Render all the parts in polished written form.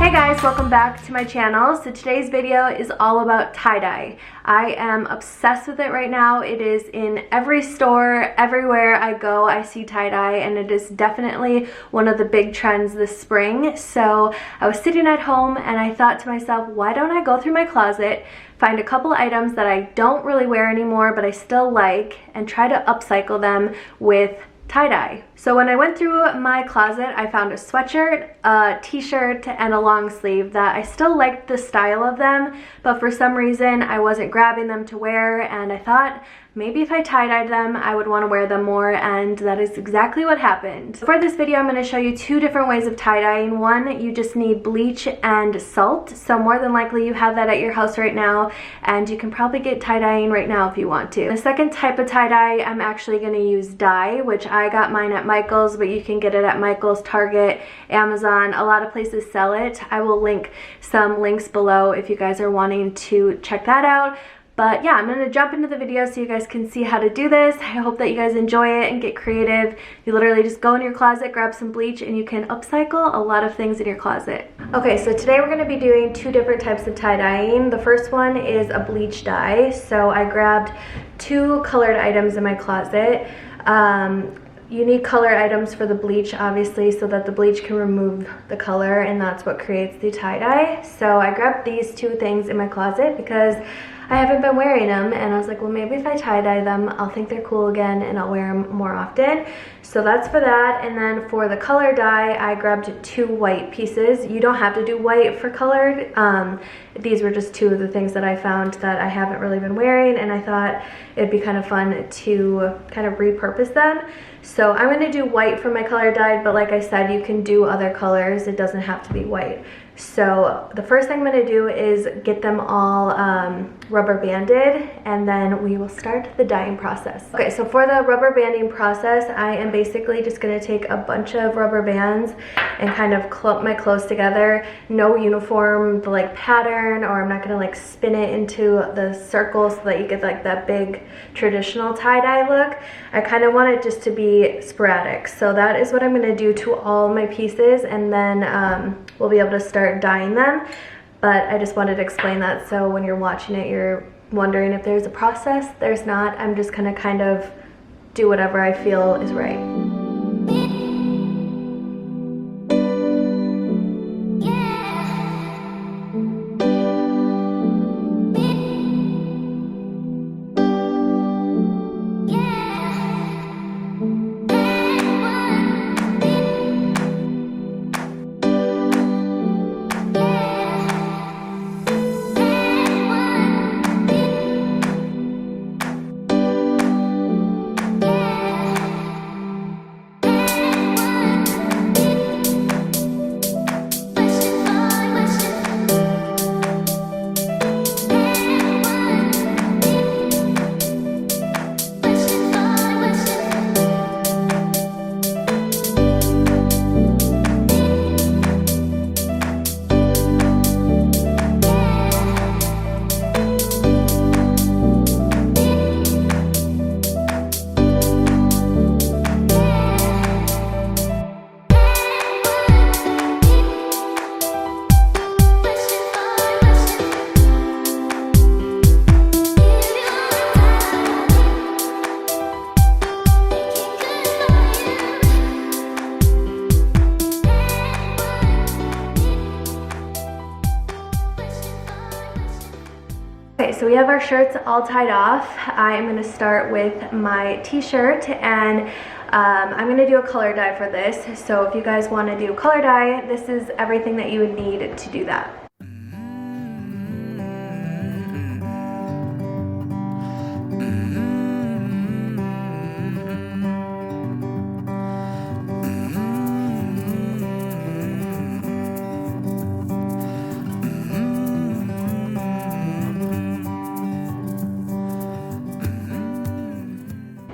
Hey guys, welcome back to my channel. So today's video is all about tie-dye. I am obsessed with it right now. It is in every store, everywhere I go I see tie-dye, and it is definitely one of the big trends this spring. So I was sitting at home and I thought to myself, why don't I go through my closet, find a couple items that I don't really wear anymore but I still like, and try to upcycle them with tie-dye. So when I went through my closet, I found a sweatshirt, a t-shirt, and a long sleeve that I still liked the style of them, but for some reason I wasn't grabbing them to wear, and I thought maybe if I tie-dyed them I would want to wear them more, and that is exactly what happened. For this video I'm going to show you two different ways of tie-dyeing. One, you just need bleach and salt, so more than likely you have that at your house right now, and you can probably get tie-dyeing right now if you want to. The second type of tie-dye, I'm actually going to use dye, which I got mine at Michael's, but you can get it at Michael's, Target, Amazon. A lot of places sell it. I will link some links below if you guys are wanting to check that out. But yeah, I'm going to jump into the video so you guys can see how to do this. I hope that you guys enjoy it and get creative. You literally just go in your closet, grab some bleach, and you can upcycle a lot of things in your closet. Okay, so today we're going to be doing two different types of tie-dyeing. The first one is a bleach dye. So I grabbed two colored items in my closet. You need colored items for the bleach, obviously, so that the bleach can remove the color, and that's what creates the tie-dye. So I grabbed these two things in my closet because I haven't been wearing them, and I was like, well, maybe if I tie-dye them, I'll think they're cool again and I'll wear them more often. So that's for that. And then for the color dye, I grabbed two white pieces. You don't have to do white for colored. These were just two of the things that I found that I haven't really been wearing, and I thought it'd be kind of fun to kind of repurpose them. So I'm going to do white for my color dye, but like I said, you can do other colors. It doesn't have to be white. So the first thing I'm going to do is get them all rubber banded, and then we will start the dyeing process. Okay, so for the rubber banding process, I am basically just going to take a bunch of rubber bands and kind of clump my clothes together. No uniform like pattern, or I'm not going to like spin it into the circle so that you get like that big traditional tie-dye look. I kind of want it just to be sporadic. So that is what I'm going to do to all my pieces, and then we'll be able to start dyeing them. But I just wanted to explain that so when you're watching it you're wondering if there's a process. There's not. I'm just gonna kind of do whatever I feel is right. Okay, so we have our shirts all tied off. I am going to start with my t-shirt, and I'm going to do a color dye for this. So if you guys want to do color dye, this is everything that you would need to do that.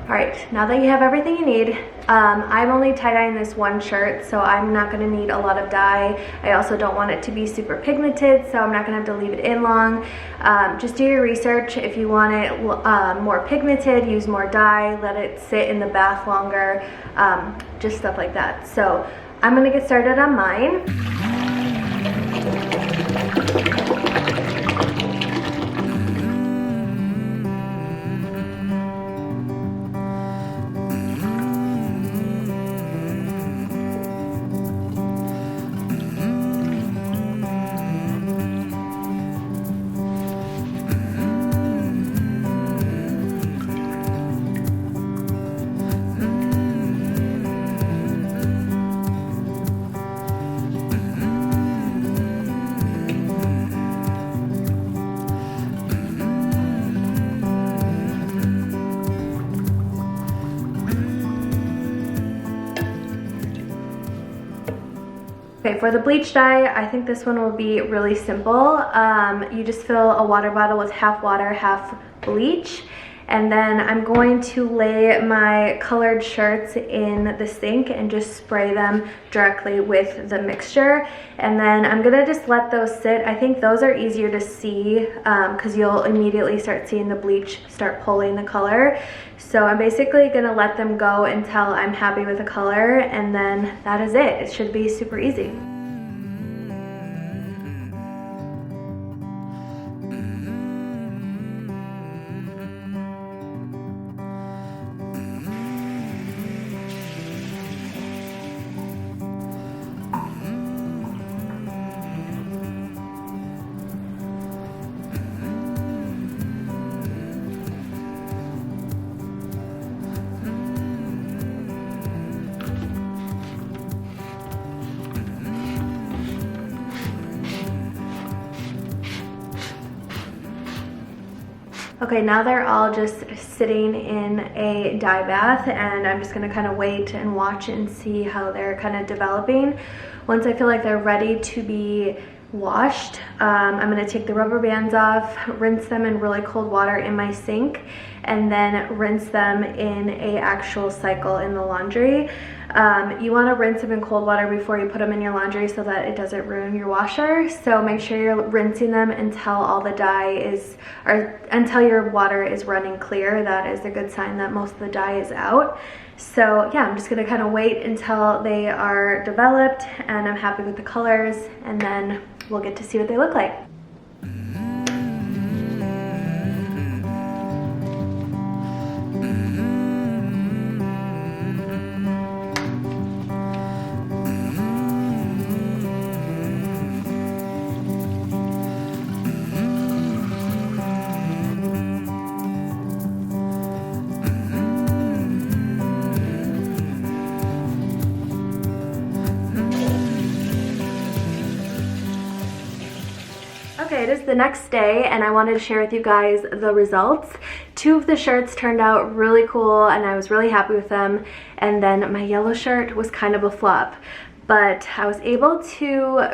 Alright, now that you have everything you need, I'm only tie-dyeing this one shirt, so I'm not going to need a lot of dye. I also don't want it to be super pigmented, so I'm not going to have to leave it in long. Just do your research. If you want it more pigmented, use more dye, let it sit in the bath longer, just stuff like that. So I'm going to get started on mine. Okay, for the bleach dye, I think this one will be really simple. You just fill a water bottle with half water, half bleach, and then I'm going to lay my colored shirts in the sink and just spray them directly with the mixture. And then I'm gonna just let those sit. I think those are easier to see because you'll immediately start seeing the bleach start pulling the color. So I'm basically gonna let them go until I'm happy with the color, and then that is it. It should be super easy. Okay, now they're all just sitting in a dye bath, and I'm just gonna kind of wait and watch and see how they're kind of developing. Once I feel like they're ready to be washed, I'm gonna take the rubber bands off, rinse them in really cold water in my sink, and then rinse them in a actual cycle in the laundry. You want to rinse them in cold water before you put them in your laundry so that it doesn't ruin your washer. So make sure you're rinsing them until all the dye is, or until your water is running clear. That is a good sign that most of the dye is out. So yeah, I'm just gonna kind of wait until they are developed and I'm happy with the colors, and then we'll get to see what they look like. Okay, it is the next day and I wanted to share with you guys the results. 2 of the shirts turned out really cool and I was really happy with them, and then my yellow shirt was kind of a flop. But I was able to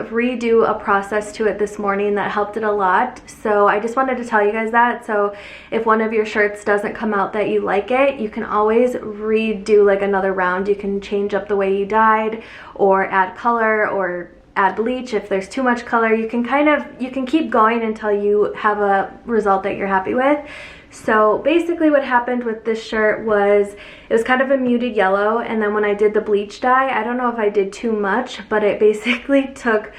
redo a process to it this morning that helped it a lot. So I just wanted to tell you guys that. So if one of your shirts doesn't come out that you like it, you can always redo like another round. You can change up the way you dyed or add color or add bleach. If there's too much color, you can keep going until you have a result that you're happy with. So basically what happened with this shirt was it was kind of a muted yellow, and then when I did the bleach dye, I don't know if I did too much, but it basically took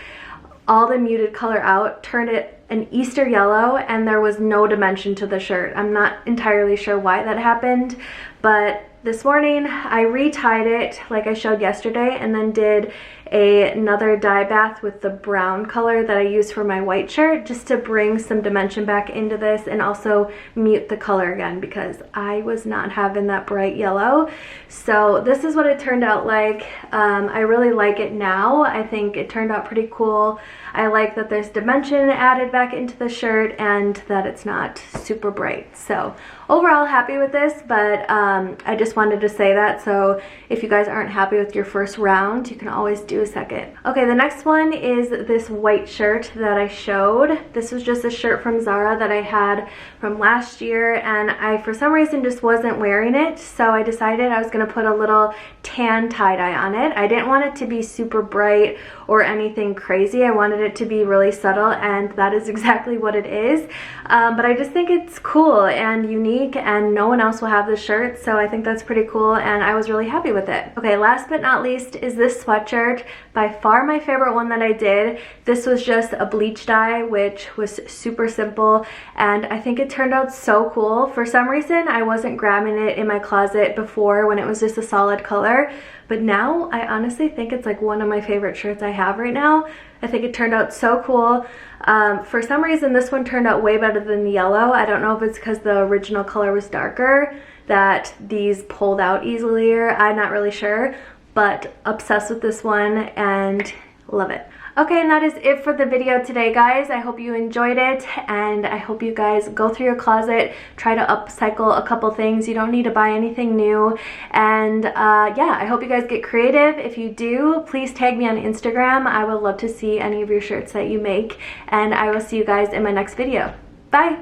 all the muted color out, turned it an Easter yellow, and there was no dimension to the shirt. I'm not entirely sure why that happened, but this morning I re-tied it like I showed yesterday, and then did another dye bath with the brown color that I used for my white shirt, just to bring some dimension back into this and also mute the color again because I was not having that bright yellow. So this is what it turned out like. I really like it now. I think it turned out pretty cool. I like that there's dimension added back into the shirt and that it's not super bright. So overall happy with this, but I just wanted to say that. So if you guys aren't happy with your first round, you can always do a second. Okay, the next one is this white shirt that I showed. This was just a shirt from Zara that I had from last year, and I for some reason just wasn't wearing it, so I decided I was gonna put a little tan tie-dye on it. I didn't want it to be super bright or anything crazy. I wanted it to be really subtle, and that is exactly what it is. But I just think it's cool and unique, and no one else will have this shirt, so I think that's pretty cool and I was really happy with it. Okay, last but not least is this sweatshirt. By far my favorite one that I did. This was just a bleach dye, which was super simple, and I think it turned out so cool. For some reason, I wasn't grabbing it in my closet before when it was just a solid color, but now I honestly think it's like one of my favorite shirts I have right now. I think it turned out so cool. For some reason, this one turned out way better than the yellow. I don't know if it's because the original color was darker that these pulled out easier. I'm not really sure, but obsessed with this one and love it. Okay, and that is it for the video today, guys. I hope you enjoyed it, and I hope you guys go through your closet, try to upcycle a couple things. You don't need to buy anything new, and yeah, I hope you guys get creative. If you do, please tag me on Instagram. I would love to see any of your shirts that you make, and I will see you guys in my next video. Bye!